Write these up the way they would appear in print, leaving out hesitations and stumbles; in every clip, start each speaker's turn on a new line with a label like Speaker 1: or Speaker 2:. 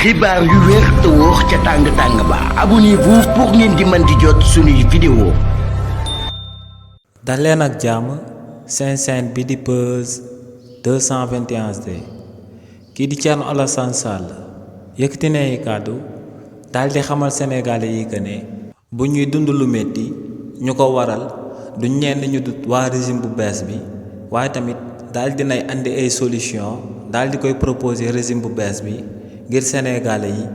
Speaker 1: xibaar yu wér te wóor ca tàng ba abonnez-vous pour ngeen di mën di jot suñuy vidéo.
Speaker 2: dal leen ak jàmm seen chaîne bi di Buzz 221 d kii di Thierno Alassane Sall yëkkati na ay kàddu daal di xamal sénégalais yi que ne bu ñuy dund lu metti ñu ko waral du ñenn ñu dut waa régime bu bees bi waaye tamit daal dinay andi ay solution daal di koy proposer régime bu bees bi ngir sénégalais yi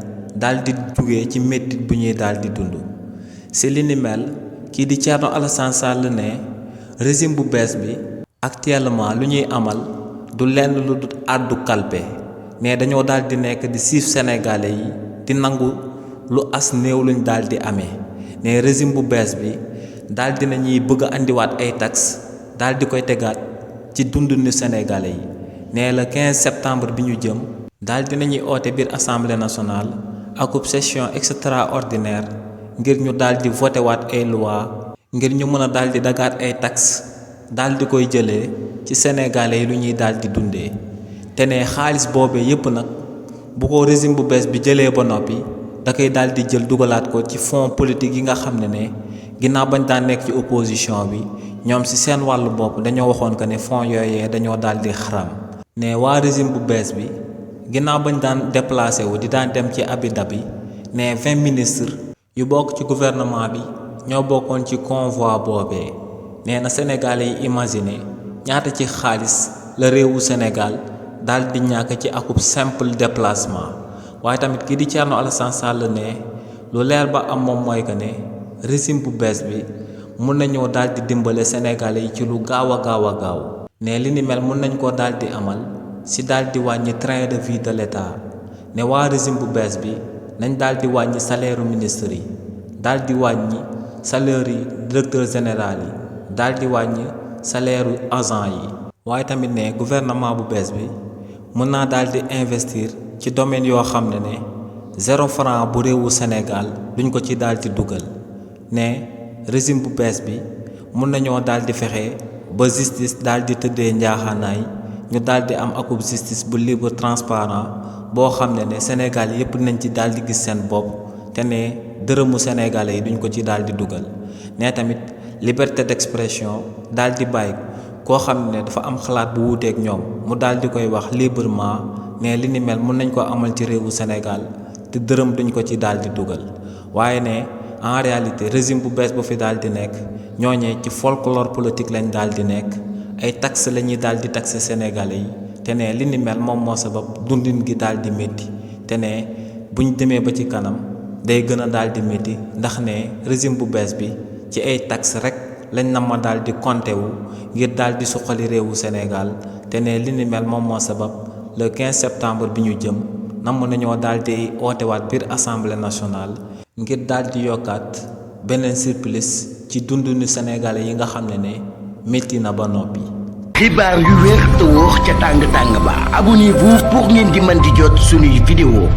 Speaker 2: daal di jugee ci méttit bu ñuy daal di dund si li ni mel kii di Thierno Alassane Sall ne régime bu bees bi actuellement lu ñuy amal du lenn lu dut àddu kalpe ne dañoo daal di nekk di siif sénégalais yi di nangu lu as néew luñ daal di amee ne régime bu bees bi daal dina ñuy bëgg a andiwaat ay taxes daal di koy tegaat ci dundinu sénégalais yi ne le 15 septembre bi ñu jëm daal dinañuy oote biir assemblée nationale akub session extraordinaire ngir ñu daal di voté waat ay loi ngir ñu mën a daal di dagaat ay taxes daal di koy jëlee ci sénégalais yi lu ñuy daal di dundee te ne xaalis boobee yépp nag bu ko régime bu bees bi jëlee ba noppi da koy daal di jël dugalaat ko ci fonds politique yi nga xam ne ginnaaw bañ daan nekk ci opposition bi ñoom ci seen wàllu bopp dañoo waxoon que ne fonds yooyee dañoo daal di xaram ne waa régime bu bees bi ginnaaw bañ daan déplacé wu di daan dem ci Abu Dhabi ne 20 ministres yu bokk ci gouvernement bi ñoo bokkoon ci convoi boobee nee na sénégalais yi imaginer ñaata ci xaalis la réewu Sénégal daal di ñàkk ci akub simple déplacement waaye tamit kii di Thierno Alassane Sall ne lu leer ba am moom mooy que ne régime bu bees bi mun nañoo daal di dimbale sénégalais yi ci lu gaaw a gaaw ne li ni mel mun nañ koo daal di amal si daal di wàññi train de vie de l'État ne waa régime bu bees bi nañ daal di wàññi salaire ministre yi daal di wàññi salaire yi directeur général yi daal di wàññi salaire agent yi waaye tamit ne gouvernement bu bees bi mën naa daal di investir ci domaine yoo xam ne 0 franc bu réewu Sénégal duñ ko ci daal di dugal ne régime bu bees bi mun nañoo daal di fexe ba justice daal di tëddee njaaxaanaay ñu daal di am akub justice bu libre transparent boo xam ne Sénégal yépp nañ ci daal di gis seen bopp te ne dërëmu sénégalais yi duñ ko ci daal di dugal ne tamit liberté d'expression daal di bàyyi koo xam ne dafa am xalaat bu wuuteeg ñoom mu daal di koy wax librement ne li ni mel mun nañ ko amal ci réewu Sénégal te dërëm duñ ko ci daal di dugal waaye ne en réalité régime bu bees bu fi daal di nekk ñooñee ci folklore politique lañ daal di nekk ay taxes la ñuy daal di taxer sénégalais yi te ne li ni mel moom moo sabab dundin gi daal di métti te ne buñ demee ba ci kanam day gën a daal di métti ndax ne régime bu bees bi ci ay taxes rek lañ na ma daal di compté wu ngir daal di suqali réewu Sénégal te ne li ni mel moom moo sabab le 15 septembre bi ñu jëm namm nañoo daal di ootewaat biir assemblée nationale ngir daal di yokkaat beneen surplus ci dundinu sénégalais yi nga xam ne métti na ba noppi.
Speaker 1: xibaar yu wér te wóor ca tàng ba abonnez-vous pour ngeen di mën di jot suñuy vidéo.